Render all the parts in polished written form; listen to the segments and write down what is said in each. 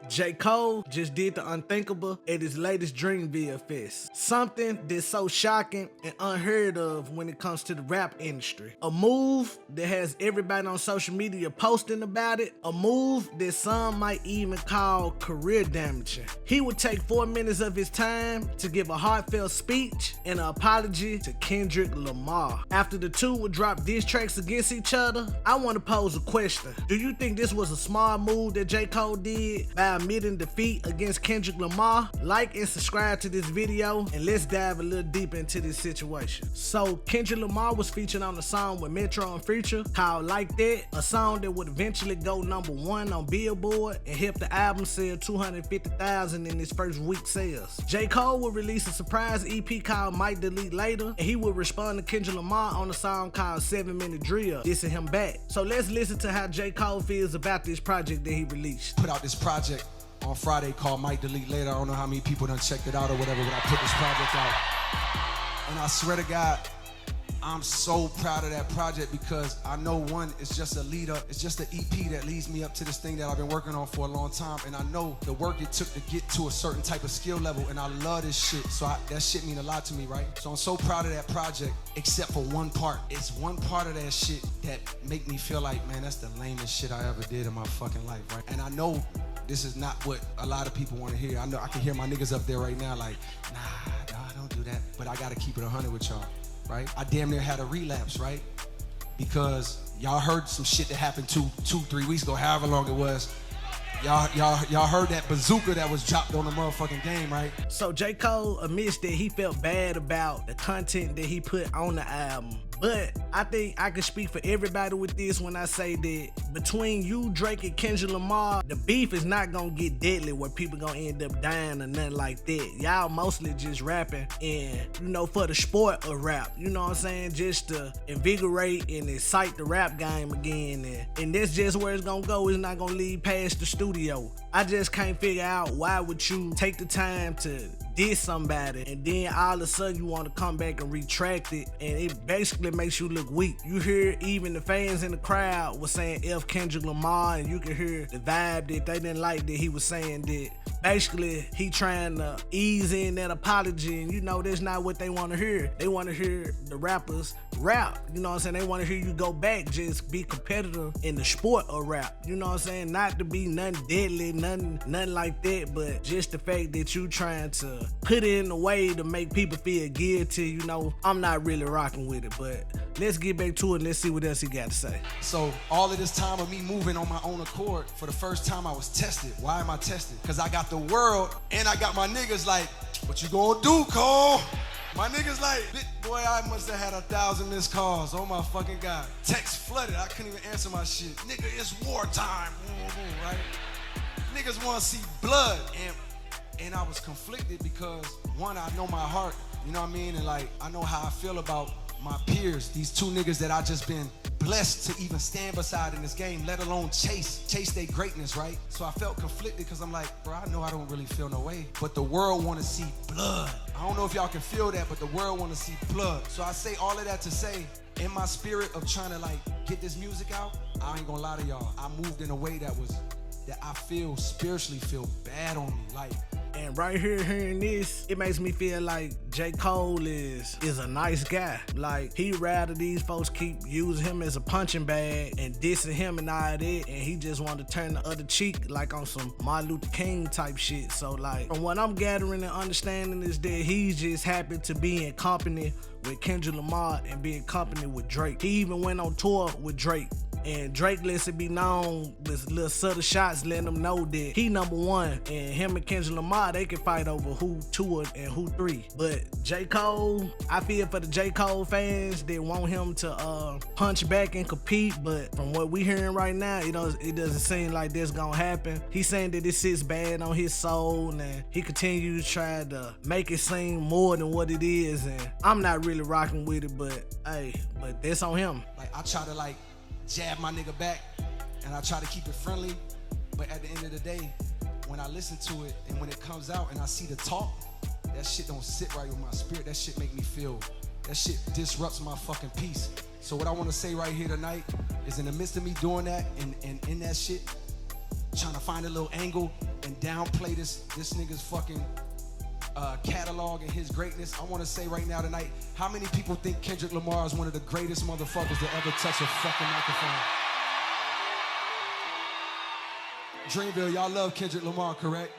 J. Cole just did the unthinkable at his latest Dreamville Fest. Something that's so shocking and unheard of when it comes to the rap industry. A move that has everybody on social media posting about it. A move that some might even call career damaging. He would take 4 minutes of his time to give a heartfelt speech and an apology to Kendrick Lamar. After the two would drop diss tracks against each other, I want to pose a question. Do you think this was a smart move that J. Cole did by admitting defeat against Kendrick Lamar? Like and subscribe to this video and let's dive a little deeper into this situation. So Kendrick Lamar was featured on a song with Metro and Future called Like That, a song that would eventually go #1 on Billboard and help the album sell 250,000 in its first week sales. J. Cole would release a surprise EP called Might Delete later, and he would respond to Kendrick Lamar on a song called 7 Minute Drill, dissing him back. So let's listen to how J. Cole feels about this project that he released. Put out this project on Friday called Might Delete Later. I don't know how many people done checked it out or whatever, but I put this project out. And I swear to God, I'm so proud of that project because I know one, it's just a lead up, it's just an EP that leads me up to this thing that I've been working on for a long time. And I know the work it took to get to a certain type of skill level, and I love this shit. So that shit mean a lot to me, right? So I'm so proud of that project, except for one part. It's one part of that shit that make me feel like, man, that's the lamest shit I ever did in my fucking life, right? And I know this is not what a lot of people want to hear. I know I can hear my niggas up there right now like, nah, don't do that. But I gotta keep it 100 with y'all, right? I damn near had a relapse, right? Because y'all heard some shit that happened 3 weeks ago, however long it was. Y'all heard that bazooka that was dropped on the motherfucking game, right? So J. Cole admits that he felt bad about the content that he put on the album. But I think I can speak for everybody with this when I say that between you, Drake, and Kendrick Lamar, the beef is not gonna get deadly where people gonna end up dying or nothing like that. Y'all mostly just rapping and, for the sport of rap. You know what I'm saying? Just to invigorate and excite the rap game again. And that's just where it's gonna go. It's not gonna lead past the studio. I just can't figure out why would you take the time to diss somebody and then all of a sudden you want to come back and retract it, and it basically makes you look weak. You hear even the fans in the crowd was saying F Kendrick Lamar, and you can hear the vibe that they didn't like that he was saying that basically he trying to ease in that apology, and that's not what they want to hear. They want to hear the rappers rap, you know what I'm saying? They want to hear you go back, just be competitive in the sport of rap, you know what I'm saying? Not to be nothing deadly, nothing like that, but just the fact that you trying to put it in a way to make people feel guilty, I'm not really rocking with it. But let's get back to it and let's see what else he got to say. So all of this time of me moving on my own accord, for the first time I was tested. Why am I tested? Because I got the world and I got my niggas like, what you gonna do, Cole? My niggas like, boy, I must have had 1,000 missed calls. Oh my fucking God. Text flooded, I couldn't even answer my shit. Nigga, it's wartime, right? Niggas wanna see blood. And I was conflicted because one, I know my heart, you know what I mean? And like, I know how I feel about my peers, these two niggas that I just been blessed to even stand beside in this game, let alone chase their greatness, right? So I felt conflicted because I'm like, bro, I know I don't really feel no way, but the world want to see blood. I don't know if y'all can feel that, but the world want to see blood. So I say all of that to say, in my spirit of trying to like get this music out, I ain't gonna lie to y'all, I moved in a way that I feel spiritually feel bad on me, like. And right here, hearing this, it makes me feel like J. Cole is a nice guy. Like, he rather these folks keep using him as a punching bag and dissing him and all that, and he just wanted to turn the other cheek like on some Martin Luther King type shit. So like, from what I'm gathering and understanding is that he's just happy to be in company with Kendrick Lamar and be in company with Drake. He even went on tour with Drake. And Drake lets it be known with little subtle shots letting them know that he #1, and him and Kendrick Lamar, they can fight over who 2 and who 3. But J. Cole, I feel for the J. Cole fans that want him to punch back and compete, but from what we hearing right now, it doesn't seem like that's gonna happen. He's saying that it sits bad on his soul and he continues to try to make it seem more than what it is, and I'm not really rocking with it, but that's on him. Like, I try to like jab my nigga back and I try to keep it friendly, but at the end of the day, when I listen to it and when it comes out and I see the talk, that shit don't sit right with my spirit. That shit make me feel, that shit disrupts my fucking peace. So what I want to say right here tonight is, in the midst of me doing that and in that shit, trying to find a little angle and downplay this nigga's fucking catalog and his greatness. I want to say right now tonight, how many people think Kendrick Lamar is one of the greatest motherfuckers to ever touch a fucking microphone? Dreamville, y'all love Kendrick Lamar, correct?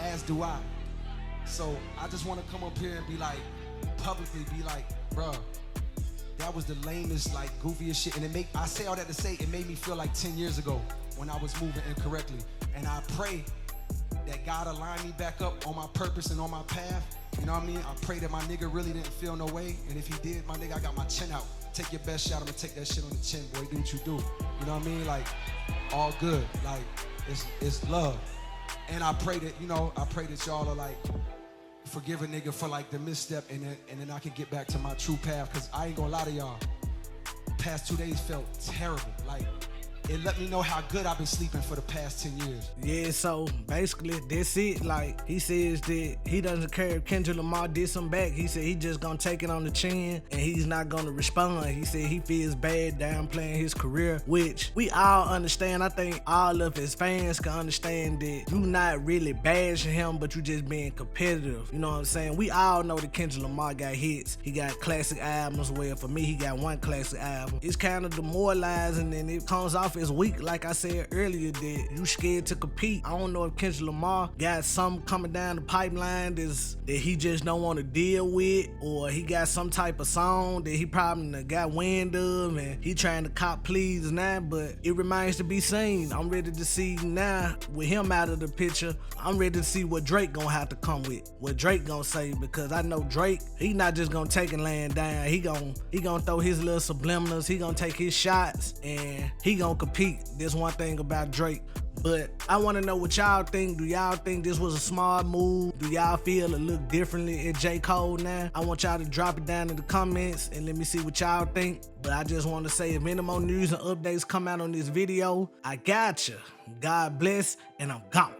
As do I. So I just want to come up here and be like, publicly be like, bruh, that was the lamest, like, goofiest shit. And I say all that to say, it made me feel like 10 years ago when I was moving incorrectly. And I pray that God align me back up on my purpose and on my path. You know what I mean? I pray that my nigga really didn't feel no way. And if he did, my nigga, I got my chin out. Take your best shot, I'm gonna take that shit on the chin, boy. Do what you do. You know what I mean? Like, all good. Like, it's love. And I pray that, I pray that y'all are like, forgive a nigga for like the misstep, and then I can get back to my true path. Cause I ain't gonna lie to y'all, past 2 days felt terrible. Like, it let me know how good I've been sleeping for the past 10 years. Yeah, so basically that's it. Like, he says that he doesn't care if Kendrick Lamar did some back. He said he just gonna take it on the chin and he's not gonna respond. He said he feels bad downplaying his career, which we all understand. I think all of his fans can understand that you not really bashing him, but you just being competitive. You know what I'm saying? We all know that Kendrick Lamar got hits. He got classic albums. Well, for me, he got one classic album. It's kind of demoralizing and it comes off as weak, like I said earlier, that you scared to compete. I don't know if Kendrick Lamar got something coming down the pipeline that he just don't want to deal with, or he got some type of song that he probably got wind of and he trying to cop please now, but it remains to be seen. I'm ready to see now, with him out of the picture, I'm ready to see what Drake gonna have to come with, what Drake gonna say, because I know Drake, he not just gonna take and laying down. He gonna throw his little subliminals, he gonna take his shots, and he gonna compete. There's one thing about Drake. But I want to know what y'all think. Do y'all think this was a smart move? Do y'all feel it look differently at J. Cole now? I want y'all to drop it down in the comments and let me see what y'all think. But I just want to say, if any more news and updates come out on this video, I got you. God bless, and I'm gone.